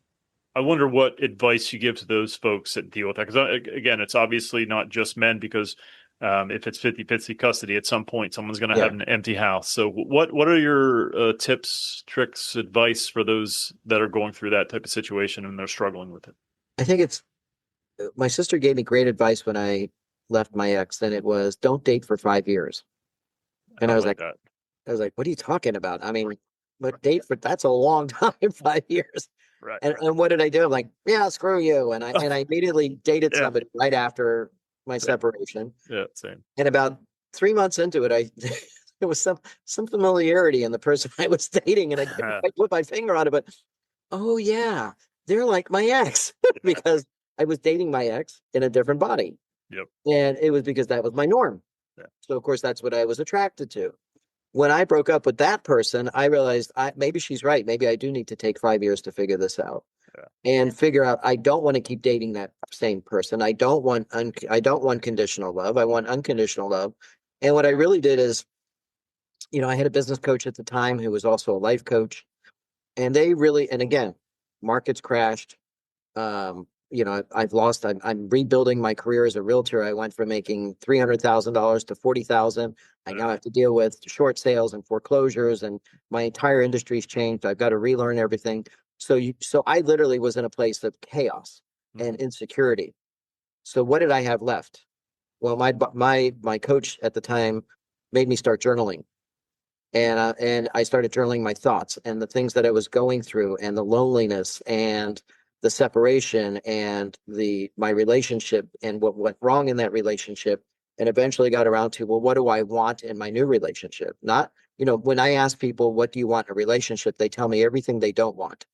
I wonder what advice you give to those folks that deal with that. Because again, it's obviously not just men, because if it's 50-50 custody, at some point, someone's going to have an empty house. So what are your tips, tricks, advice for those that are going through that type of situation and they're struggling with it? I think my sister gave me great advice when I left my ex, and it was, don't date for 5 years. And I was like, what are you talking about? I mean, but that's a long time, 5 years. Right. And what did I do? I'm like, yeah, screw you. And I immediately dated somebody right after my separation. Yeah, same. And about 3 months into it, there was some familiarity in the person I was dating, and I put my finger on it, but oh yeah, they're like my ex, because I was dating my ex in a different body. Yep. And it was because that was my norm. Yeah. So of course that's what I was attracted to. When I broke up with that person, I realized maybe she's right. Maybe I do need to take 5 years to figure this out, and figure out I don't want to keep dating that same person. I don't want conditional love. I want unconditional love. And what I really did is, I had a business coach at the time who was also a life coach, and and again, markets crashed. I'm rebuilding my career as a realtor. I went from making $300,000 to $40,000. I now have to deal with short sales and foreclosures, and my entire industry's changed. I've got to relearn everything. So I literally was in a place of chaos and insecurity. So what did I have left? Well, my coach at the time made me start journaling, and I started journaling my thoughts and the things that I was going through, and the loneliness and the separation and my relationship, and what went wrong in that relationship, and eventually got around to, well, what do I want in my new relationship? Not, when I ask people, what do you want in a relationship? They tell me everything they don't want.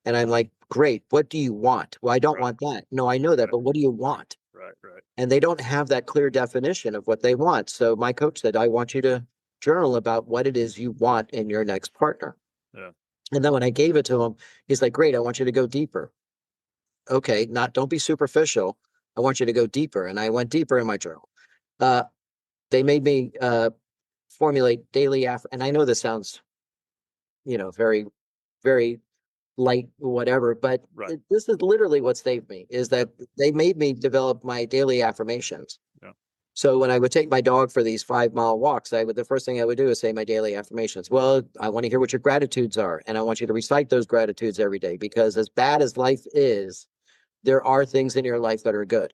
And I'm like, great, what do you want? Well, I don't want that. No, I know that, but what do you want? Right. And they don't have that clear definition of what they want. So my coach said, I want you to journal about what it is you want in your next partner. Yeah. And then when I gave it to him, he's like, great, I want you to go deeper. Okay, don't be superficial. I want you to go deeper. And I went deeper in my journal. They made me formulate daily and I know this sounds, very, very light, whatever, but this is literally what saved me, is that they made me develop my daily affirmations. Yeah. So when I would take my dog for these 5-mile walks, the first thing I would do is say my daily affirmations. Well, I want to hear what your gratitudes are, and I want you to recite those gratitudes every day, because as bad as life is, there are things in your life that are good.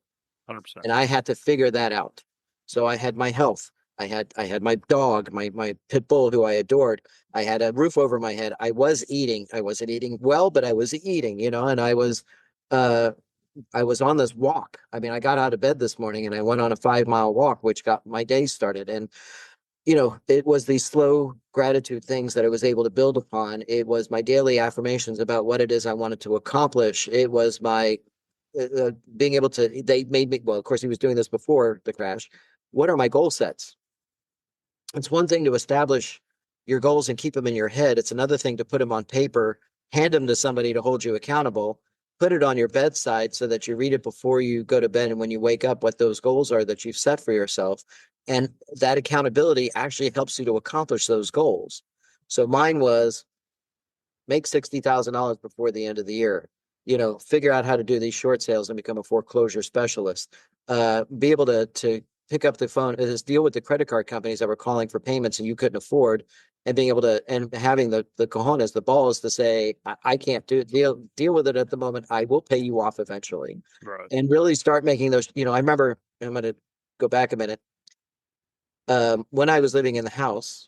100%. And I had to figure that out. So I had my health. I had my dog, my pit bull who I adored. I had a roof over my head. I was eating. I wasn't eating well, but I was eating, and uh I was on this walk. I mean, I got out of bed this morning and I went on a 5 mile walk, which got my day started. And it was these slow gratitude things that I was able to build upon. It was my daily affirmations about what it is I wanted to accomplish. It was my being able to, they made me, well, of course, he was doing this before the crash. What are my goal sets? It's one thing to establish your goals and keep them in your head. It's another thing to put them on paper, hand them to somebody to hold you accountable, put it on your bedside so that you read it before you go to bed and when you wake up, what those goals are that you've set for yourself. And that accountability actually helps you to accomplish those goals. So mine was make $60,000 before the end of the year. Figure out how to do these short sales and become a foreclosure specialist. Be able to pick up the phone, deal with the credit card companies that were calling for payments and you couldn't afford, and being able to, and having the cojones, the balls to say, I can't deal with it at the moment. I will pay you off eventually. Right. And really start making those, I remember, I'm going to go back a minute. When I was living in the house,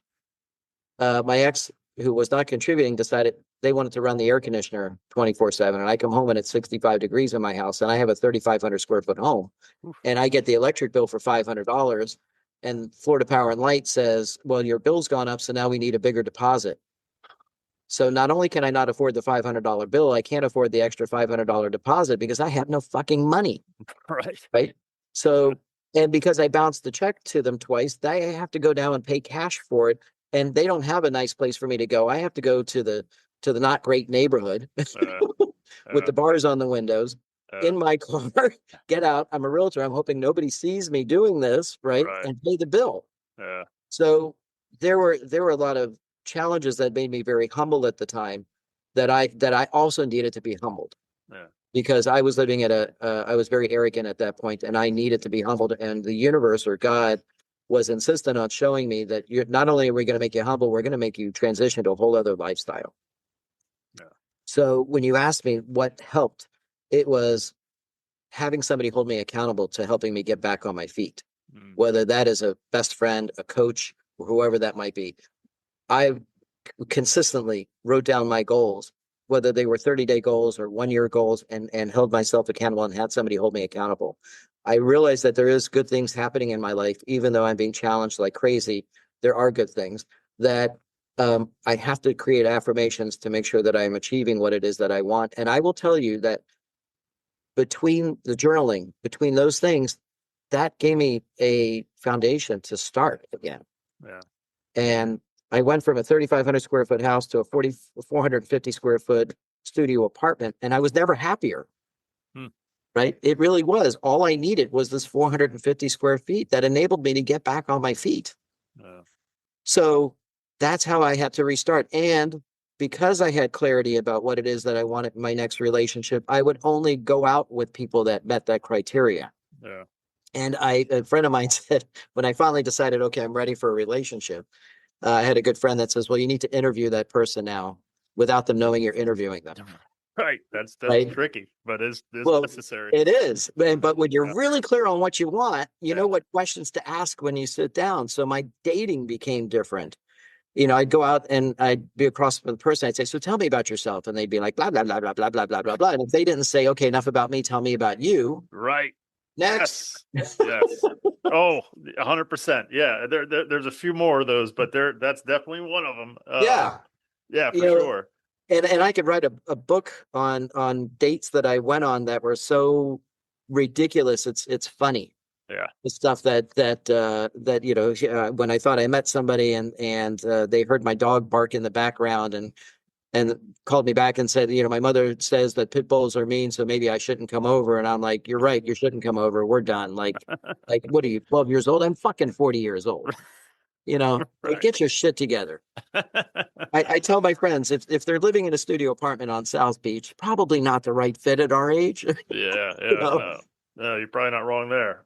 my ex, who was not contributing, decided they wanted to run the air conditioner 24/7. And I come home and it's 65 degrees in my house and I have a 3,500 square foot home. Oof. And I get the electric bill for $500 and Florida Power and Light says, well, your bill's gone up. So now we need a bigger deposit. So not only can I not afford the $500 bill, I can't afford the extra $500 deposit because I have no fucking money. Right. So, and because I bounced the check to them twice, they have to go down and pay cash for it. And they don't have a nice place for me to go. I have to go to the not great neighborhood with the bars on the windows in my car, get out. I'm a realtor. I'm hoping nobody sees me doing this, right? And pay the bill. So there were a lot of challenges that made me very humble at the time that I also needed to be humbled. Because I was living at I was very arrogant at that point and I needed to be humbled, and the universe or God was insistent on showing me that you're not only are we going to make you humble, we're going to make you transition to a whole other lifestyle. So when you asked me what helped, it was having somebody hold me accountable to helping me get back on my feet, whether that is a best friend, a coach, or whoever that might be. I consistently wrote down my goals, whether they were 30-day goals or 1-year goals, and held myself accountable and had somebody hold me accountable. I realized that there is good things happening in my life, even though I'm being challenged like crazy. There are good things that I have to create affirmations to make sure that I'm achieving what it is that I want. And I will tell you that between the journaling, between those things, that gave me a foundation to start again. And I went from a 3,500 square foot house to a 450 square foot studio apartment, and I was never happier. Right? It really was. All I needed was this 450 square feet that enabled me to get back on my feet. So that's how I had to restart. And because I had clarity about what it is that I wanted in my next relationship, I would only go out with people that met that criteria. And a friend of mine said, when I finally decided, okay, I'm ready for a relationship, I had a good friend that says, well, you need to interview that person now without them knowing you're interviewing them. Right. That's right? tricky, but it's well, necessary. It is. But when you're really clear on what you want, you know what questions to ask when you sit down. So my dating became different. I'd go out and I'd be across from the person. I'd say, so tell me about yourself. And they'd be like, blah, blah, blah, blah, blah, blah, blah, blah, blah. And if they didn't say, okay, enough about me, tell me about you. Right. Next. Yes. Oh, 100%. Yeah. There's a few more of those, but that's definitely one of them. Yeah, for sure. And I could write a book on dates that I went on that were so ridiculous. It's funny. The stuff that when I thought I met somebody and they heard my dog bark in the background and called me back and said, my mother says that pit bulls are mean, so maybe I shouldn't come over. And I'm like, you're right, you shouldn't come over. We're done. Like what are you, 12 years old? I'm fucking 40 years old. Get your shit together. I tell my friends, if they're living in a studio apartment on South Beach, probably not the right fit at our age. No, you're probably not wrong there.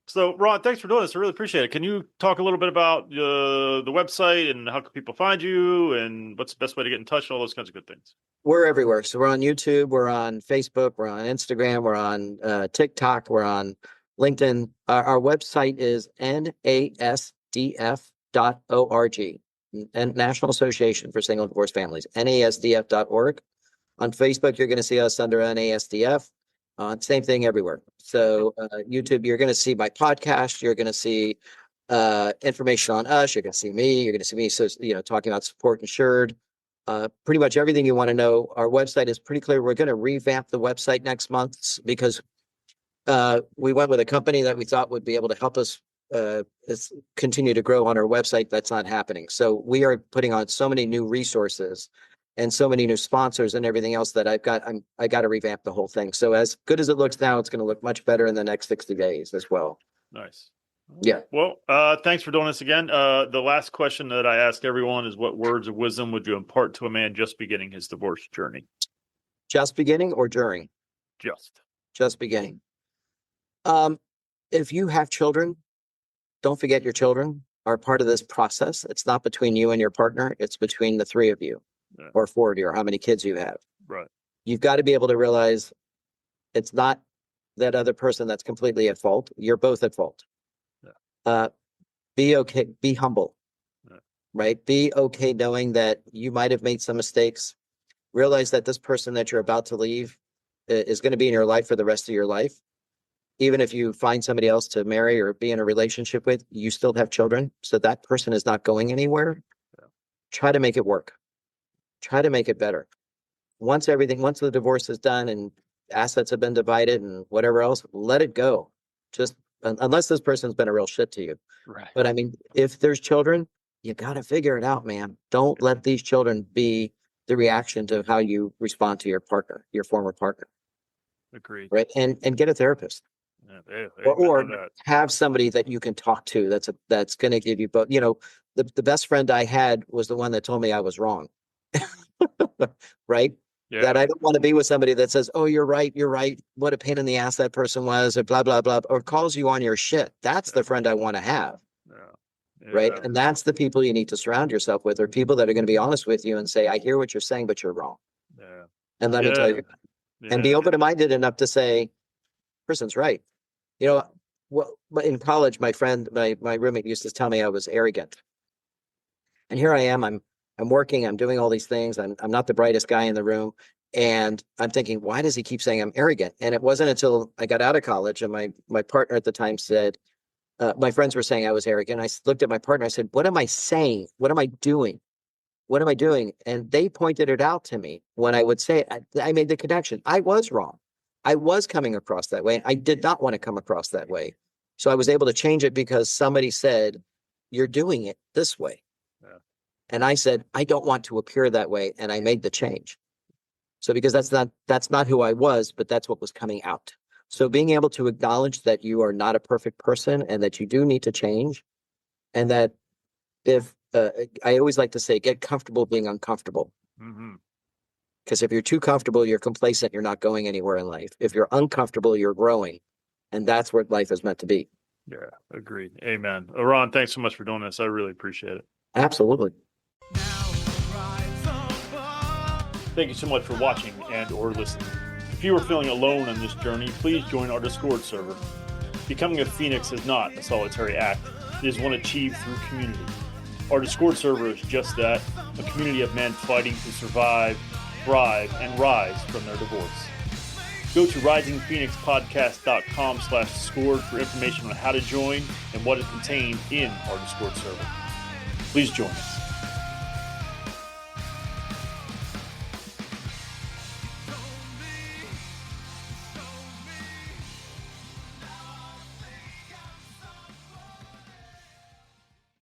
So, Ron, thanks for doing this. I really appreciate it. Can you talk a little bit about the website and how can people find you and what's the best way to get in touch and all those kinds of good things? We're everywhere. So we're on YouTube, we're on Facebook, we're on Instagram, we're on TikTok, we're on LinkedIn. Our website is NASDF.org, and National Association for Single and Divorced Families, NASDF.org. On Facebook, you're going to see us under NASDF. Same thing everywhere. So YouTube, you're going to see my podcast. You're going to see information on us. You're going to see me. You're going to see me. So, talking about support insured. Pretty much everything you want to know. Our website is pretty clear. We're going to revamp the website next month because we went with a company that we thought would be able to help us continue to grow on our website. That's not happening. So we are putting on so many new resources and so many new sponsors and everything else that I got to revamp the whole thing. So as good as it looks now, it's going to look much better in the next 60 days as well. Nice. Yeah. Well, thanks for doing this again. The last question that I ask everyone is, what words of wisdom would you impart to a man just beginning his divorce journey? Just beginning or during? Just beginning. If you have children, don't forget your children are part of this process. It's not between you and your partner. It's between the three of you. Yeah. Or 4 of you, or how many kids you have. Right. You've got to be able to realize it's not that other person that's completely at fault. You're both at fault. Yeah. Be okay. Be humble. Yeah. Right. Be okay knowing that you might have made some mistakes. Realize that this person that you're about to leave is going to be in your life for the rest of your life. Even if you find somebody else to marry or be in a relationship with, you still have children. So that person is not going anywhere. Yeah. Try to make it work. Try to make it better. Once the divorce is done and assets have been divided and whatever else, let it go. Just unless this person's been a real shit to you. Right. But I mean, if there's children, you got to figure it out, man. Don't let these children be the reaction to how you respond to your partner, your former partner. Agreed. Right. And get a therapist. Yeah, or have somebody that you can talk to that's going to give you both. The best friend I had was the one that told me I was wrong. Right. Yeah. That I don't want to be with somebody that says, oh, you're right. What a pain in the ass that person was, or blah, blah, blah, or calls you on your shit. That's the friend I want to have. Yeah. Right. And that's the people you need to surround yourself with, or people that are going to be honest with you and say, I hear what you're saying, but you're wrong. Yeah. And let me tell you, and be open-minded enough to say, person's right. Well, in college, my friend, my roommate used to tell me I was arrogant. And here I am, I'm working, I'm doing all these things. I'm not the brightest guy in the room. And I'm thinking, why does he keep saying I'm arrogant? And it wasn't until I got out of college and my partner at the time said, my friends were saying I was arrogant. I looked at my partner, I said, what am I saying? What am I doing? What am I doing? And they pointed it out to me when I would say it. I made the connection. I was wrong. I was coming across that way. I did not want to come across that way. So I was able to change it because somebody said, you're doing it this way. Yeah. And I said, I don't want to appear that way. And I made the change. So because that's not who I was, but that's what was coming out. So being able to acknowledge that you are not a perfect person and that you do need to change. And that if I always like to say, get comfortable being uncomfortable. Mm-hmm. Because if you're too comfortable, you're complacent, you're not going anywhere in life. If you're uncomfortable, you're growing. And that's what life is meant to be. Yeah, agreed. Amen. Ron, thanks so much for doing this. I really appreciate it. Absolutely. Thank you so much for watching and or listening. If you are feeling alone on this journey, please join our Discord server. Becoming a Phoenix is not a solitary act. It is one achieved through community. Our Discord server is just that, a community of men fighting to survive, thrive, and rise from their divorce. Go to risingphoenixpodcast.com/Discord for information on how to join and what is contained in our Discord server. Please join us.